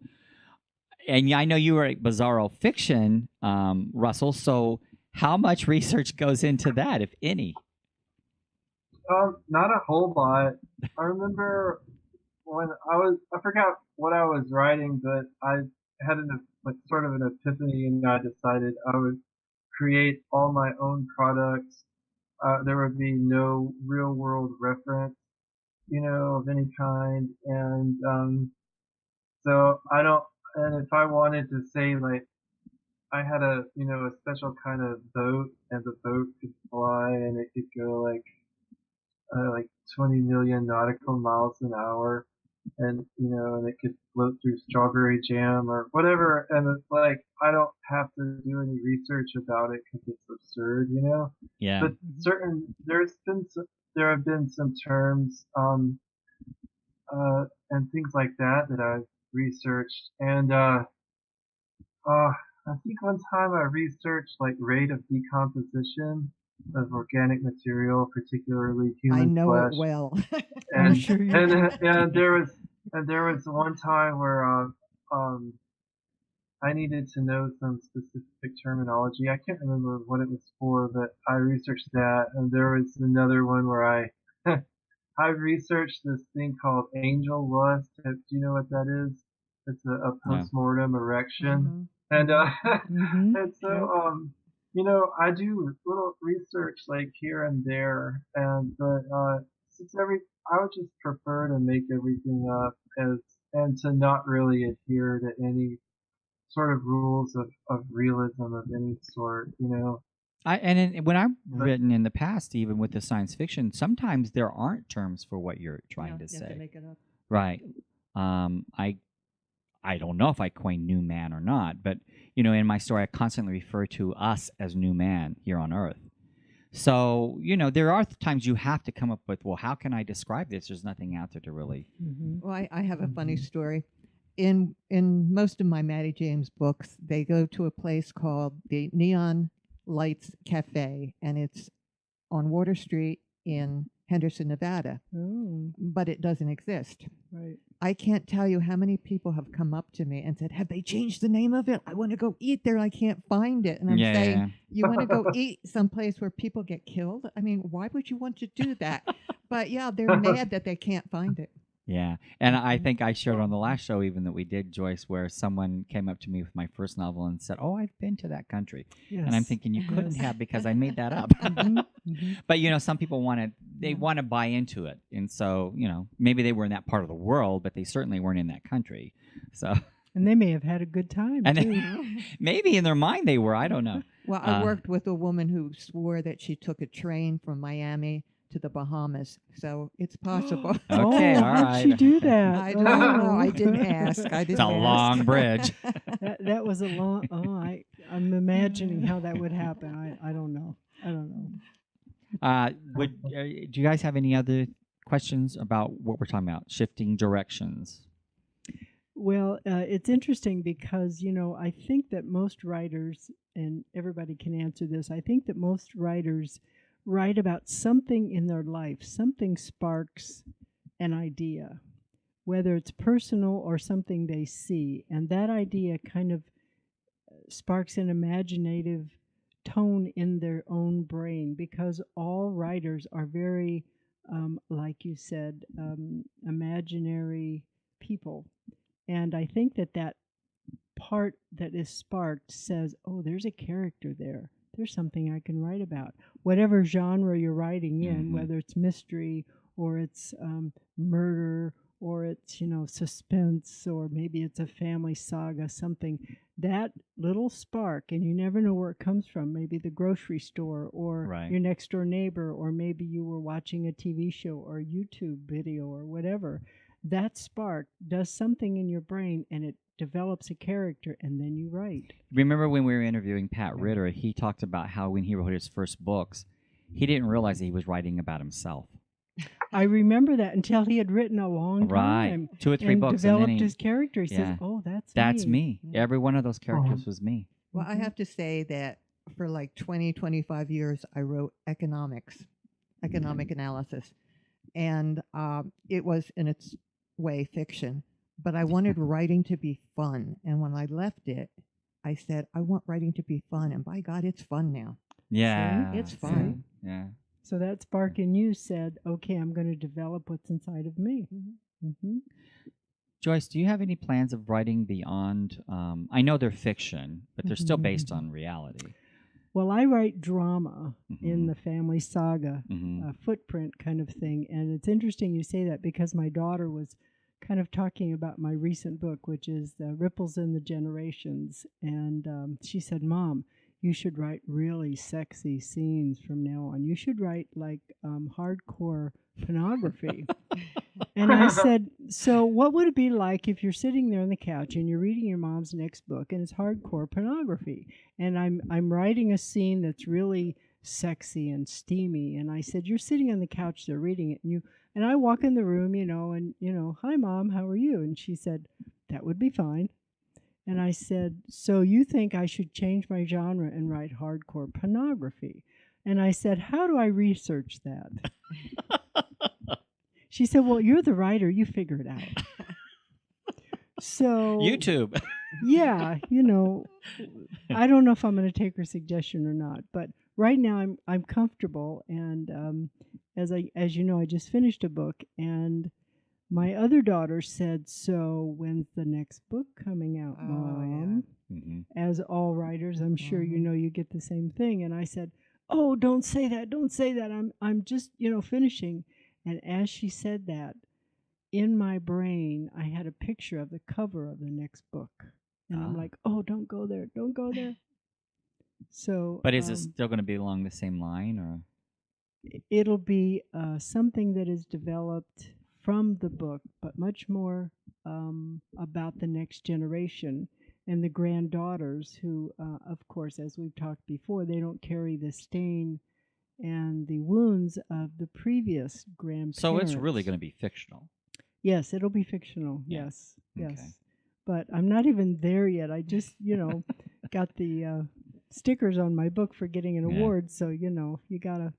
And yeah, I know you were at Bizarro Fiction, Russell. So how much research goes into that, if any? Not a whole lot. I remember when I forgot what I was writing, but I had sort of an epiphany, and I decided I would create all my own products. There would be no real world reference, of any kind, and so I don't. And if I wanted to say like I had a special kind of boat, and the boat could fly, and it could go like 20 million nautical miles an hour, and and it could float through strawberry jam or whatever. And it's like I don't have to do any research about it because it's absurd, Yeah. But there have been some terms and things like that I've researched, and I think one time I researched like rate of decomposition of organic material, particularly human I know flesh. it well. And sure you and there was one time where I needed to know some specific terminology. I can't remember what it was for, but I researched that. And there was another one where I I researched this thing called angel lust. Do you know what that is? It's a postmortem erection. And and so I do little research like here and there, and but it's I would just prefer to make everything up and to not really adhere to any sort of rules of realism of any sort, you know. When I've But written in the past, even with the science fiction, sometimes there aren't terms for what you're trying to You have to say. make it up. Right. I don't know if I coined new man or not, but in my story, I constantly refer to us as new man here on Earth. So there are times you have to come up with, well, how can I describe this? There's nothing out there to really. Well, I have a funny story. In most of my Maddie James books, they go to a place called the Neon Lights Cafe, and it's on Water Street in Henderson, Nevada, Oh, but it doesn't exist. right. I can't tell you how many people have come up to me and said, "Have they changed the name of it? I want to go eat there. I can't find it." And I'm Yeah, saying, yeah. "You want to go eat someplace where people get killed? I mean, why would you want to do that?" But yeah, they're mad that they can't find it. Yeah. And I think I shared on the last show even that we did, Joyce, where someone came up to me with my first novel and said, "Oh, I've been to that country." Yes. And I'm thinking you couldn't Yes. have because I made that up. Mhm, mhm. But some people want to buy into it. And so, maybe they were in that part of the world, but they certainly weren't in that country. So And they may have had a good time And too. maybe in their mind they were, I don't know. Well, I worked with a woman who swore that she took a train from Miami to the Bahamas, so it's possible. Okay, Oh, all how'd she right. do that? I don't know. Oh. I didn't ask. I didn't It's a ask. long bridge. That was a long. Oh, I'm imagining how that would happen. I don't know. I don't know. Do you guys have any other questions about what we're talking about? Shifting directions. Well, it's interesting because I think that most writers, and everybody can answer this. I think that most writers write about something in their life. Something sparks an idea, whether it's personal or something they see, and that idea kind of sparks an imaginative tone in their own brain, because all writers are very, like you said, imaginary people. And I think that part that is sparked says, oh, there's a character there. There's something I can write about. Whatever genre you're writing in, Mhm. whether it's mystery or it's murder or it's, suspense, or maybe it's a family saga, something, that little spark, and you never know where it comes from. Maybe the grocery store or Right. your next door neighbor, or maybe you were watching a TV show or a YouTube video or whatever. That spark does something in your brain, and it develops a character, and then you write. Remember when we were interviewing Pat Ritter, he talked about how when he wrote his first books, he didn't realize that he was writing about himself. I remember that until he had written a long Right. time 2 or 3 and books. And developed then his character. He yeah. says, oh, that's me. Yeah. Every one of those characters was me. Well, I have to say that for like 20, 25 years, I wrote economic analysis. And it was, in its way, fiction. But I wanted writing to be fun. And when I left it, I said, I want writing to be fun. And by God, it's fun now. Yeah. It's see? fun. Yeah. So that spark in you said, okay, I'm going to develop what's inside of me. Mm-hmm. Joyce, do you have any plans of writing beyond? I know they're fiction, but they're still based on reality. Well, I write drama in Mhm. the family saga, Mhm. footprint kind of thing. And it's interesting you say that, because my daughter was kind of talking about my recent book, which is The Ripples in the Generations. And she said, Mom, you should write really sexy scenes from now on. You should write like hardcore pornography. And I said, so what would it be like if you're sitting there on the couch and you're reading your mom's next book and it's hardcore pornography, and I'm writing a scene that's really sexy and steamy, and I said, you're sitting on the couch there reading it, and I walk in the room, and hi Mom, how are you? And she said, that would be fine. And I said, so you think I should change my genre and write hardcore pornography? And I said, how do I research that? She said, well, you're the writer. You figure it out. So YouTube. yeah, I don't know if I'm going to take her suggestion or not. But right now I'm comfortable. And as you know, I just finished a book. And my other daughter said, so when's the next book coming out, Oh, Mom? Mhm. As all writers, I'm sure you get the same thing. And I said, oh, don't say that. Don't say that. I'm just, finishing. And as she said that, in my brain, I had a picture of the cover of the next book. And I'm Ah. like, oh, don't go there. Don't go there. So, But is it still going to be along the same line, or? it'll be something that is developed from the book, but much more about the next generation and the granddaughters who, of course, as we've talked before, they don't carry the stain and the wounds of the previous grandparents. So it's really going to be fictional. Yes, it'll be fictional. Yeah. Yes, Okay. yes. But I'm not even there yet. I just, got the stickers on my book for getting an Yeah. award. So, you got to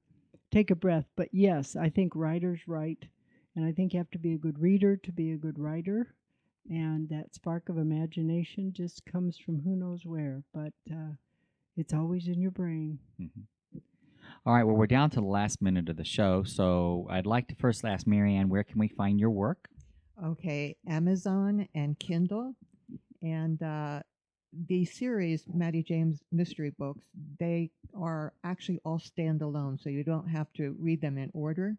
take a breath. But yes, I think writers write. And I think you have to be a good reader to be a good writer. And that spark of imagination just comes from who knows where. But it's always in your brain. Mm-hmm. All right. Well, we're down to the last minute of the show. So I'd like to first ask Marianne, where can we find your work? Okay, Amazon and Kindle. And the series, Maddie James Mystery Books, they are actually all standalone, so you don't have to read them in order,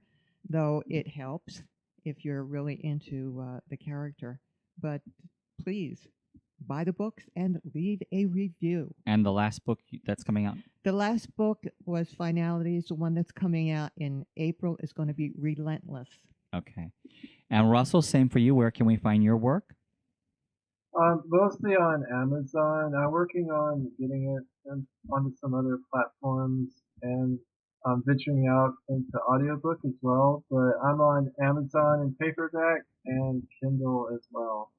though it helps if you're really into the character. But please buy the books and leave a review. And the last book that's coming out? The last book was Finalities. The one that's coming out in April is going to be Relentless. Okay. And Russell, same for you. Where can we find your work? Mostly on Amazon. I'm working on getting it onto some other platforms and venturing out into audiobook as well. But I'm on Amazon in paperback and Kindle as well.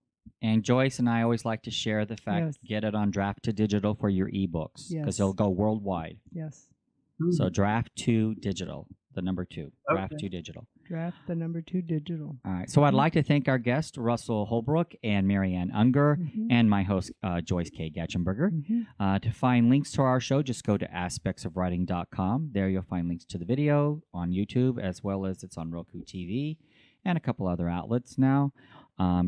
And Joyce and I always like to share the fact, Yes. get it on Draft to Digital for your ebooks, because Yes. they'll go worldwide. Yes. So Draft to Digital, the number 2. Draft Okay. to Digital. Draft the number 2 digital. All right. So I'd like to thank our guests, Russell Holbrook and Marianne Unger, and my host, Joyce K. Gatchenberger. To find links to our show, just go to aspectsofwriting.com. There you'll find links to the video on YouTube, as well as it's on Roku TV and a couple other outlets now.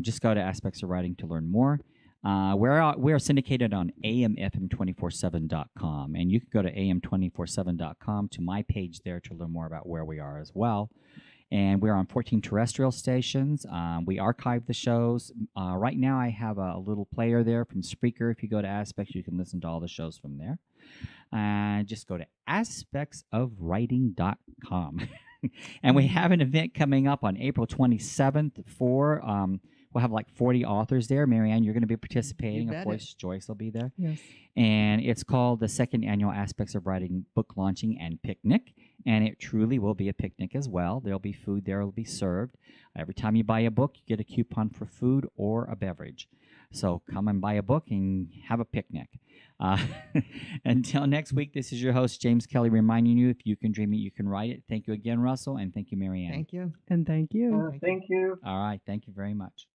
Just go to Aspects of Writing to learn more. We're syndicated on amfm247.com, and you can go to am247.com to my page there to learn more about where we are as well. And we're on 14 terrestrial stations. We archive the shows. Right now, I have a little player there from Spreaker. If you go to Aspects, you can listen to all the shows from there. Just go to aspectsofwriting.com. And we have an event coming up on April 27th for, we'll have like 40 authors there. Marianne, you're going to be participating. Of course, Joyce will be there. Yes. And it's called the second annual Aspects of Writing book launching and picnic. And it truly will be a picnic as well. There'll be food there will be served. Every time you buy a book, you get a coupon for food or a beverage. So come and buy a book and have a picnic. Until next week, this is your host, James Kelly, reminding you, if you can dream it, you can write it. Thank you again, Russell, and thank you, Marianne. Thank you. And thank you. Thank you. All right. Thank you very much.